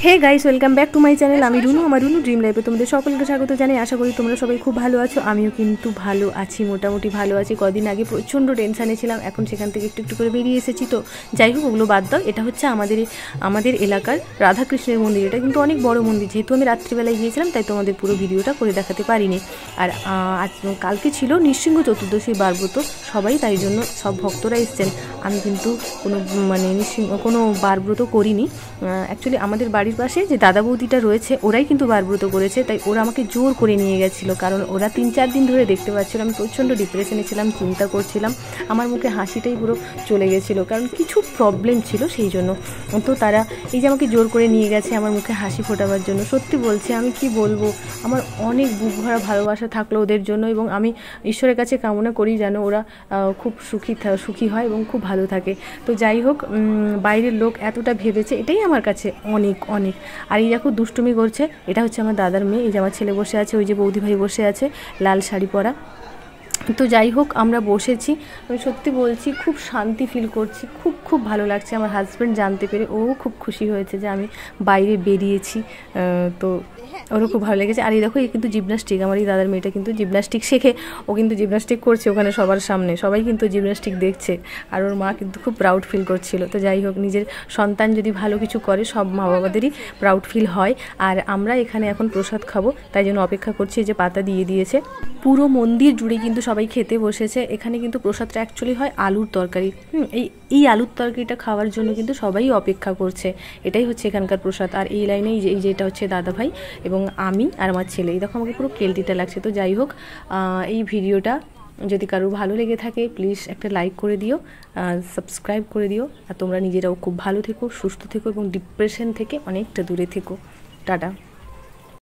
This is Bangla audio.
Hey guys, welcome back to my channel. আমি রুনু, আমার রুনু ড্রিম লাইফে তোমাদের সকলকে স্বাগত জানাই। আশা করি তোমরা সবাই খুব ভালো আছো। আমিও কিন্তু ভালো আছি, মোটামুটি ভালো আছি। কদিন আগে প্রচণ্ড টেনশানে ছিলাম, এখন সেখান থেকে একটু একটু করে বেরিয়ে এসেছি। তো যাই হোক, ওগুলো বাদ দাও। এটা হচ্ছে আমাদের এলাকার রাধাকৃষ্ণের মন্দির। এটা কিন্তু অনেক বড় মন্দির। যেহেতু আমি রাত্রিবেলায় গিয়েছিলাম, তাই তোমাদের পুরো ভিডিওটা করে দেখাতে পারিনি। আর কালকে ছিল নৃসিংহ চতুর্দশী বারব্রত, সবাই তাই জন্য সব ভক্তরা এসছেন। আমি কিন্তু কোনো বারব্রত করিনি। অ্যাকচুয়ালি আমাদের বাড়ির পাশে যে দাদা বৌদিটা রয়েছে, ওরাই কিন্তু বারব্রত করেছে, তাই ওরা আমাকে জোর করে নিয়ে গেছিলো। কারণ ওরা 3-4 দিন ধরে দেখতে পাচ্ছিলো আমি প্রচণ্ড ডিপ্রেশনে ছিলাম, চিন্তা করছিলাম। আমার মুখে হাসিটাই পুরো চলে গেছিলো, কারণ কিছু প্রবলেম ছিল সেই জন্য। তো তারা এই যে আমাকে জোর করে নিয়ে গেছে আমার মুখে হাসি ফোটাবার জন্য। সত্যি বলছি, আমি কি বলবো, আমার অনেক বুক ভরা ভালোবাসা থাকলো ওদের জন্য। এবং আমি ঈশ্বরের কাছে কামনা করি যেন ওরা খুব সুখী হয় এবং খুব ভালো থাকে। তো যাই হোক, বাইরের লোক এতটা ভেবেছে, এটাই আমার কাছে অনেক অনেক। আর এই দেখো দুষ্টুমি করছে, এটা হচ্ছে আমার দাদার মেয়ে। এই যে আমার ছেলে বসে আছে, ওই যে বৌদি ভাই বসে আছে লাল শাড়ি পরা। তো যাই হোক, আমরা বসেছি। আমি সত্যি বলছি, খুব শান্তি ফিল করছি, খুব খুব ভালো লাগছে। আমার হাজব্যান্ড জানতে পেরে ও খুব খুশি হয়েছে যে আমি বাইরে বেরিয়েছি। তো ওরও খুব ভালো লেগেছে। আর এই দেখো, এই কিন্তু জিমনাস্টিক, আমার এই দাদার মেয়েটা কিন্তু জিমনাস্টিক শেখে। ও কিন্তু জিমনাস্টিক করছে ওখানে সবার সামনে, সবাই কিন্তু জিমনাস্টিক দেখছে। আর ওর মা কিন্তু খুব প্রাউড ফিল করছিল। তো যাই হোক, নিজের সন্তান যদি ভালো কিছু করে, সব মা বাবাদেরই প্রাউড ফিল হয়। আর আমরা এখানে এখন প্রসাদ খাবো, তাই জন্য অপেক্ষা করছি। যে পাতা দিয়ে দিয়েছে, পুরো মন্দির জুড়ে কিন্তু সবাই খেতে বসেছে। এখানে কিন্তু প্রসাদটা অ্যাকচুয়ালি হয় আলুর তরকারি। এই আলুর তরকারিটা খাওয়ার জন্য কিন্তু সবাই অপেক্ষা করছে। এটাই হচ্ছে এখানকার প্রসাদ। আর এই লাইনে এই যেটা হচ্ছে দাদা ভাই এবং আমি আর আমার ছেলে। এই দেখো, আমাকে পুরো কেলটিটা লাগছে। তো যাই হোক, এই ভিডিওটা যদি কারোর ভালো লেগে থাকে, প্লিজ একটা লাইক করে দিও, সাবস্ক্রাইব করে দিও। আর তোমরা নিজেরাও খুব ভালো থেকো, সুস্থ থেকো এবং ডিপ্রেশন থেকে অনেকটা দূরে থেকো। টাটা।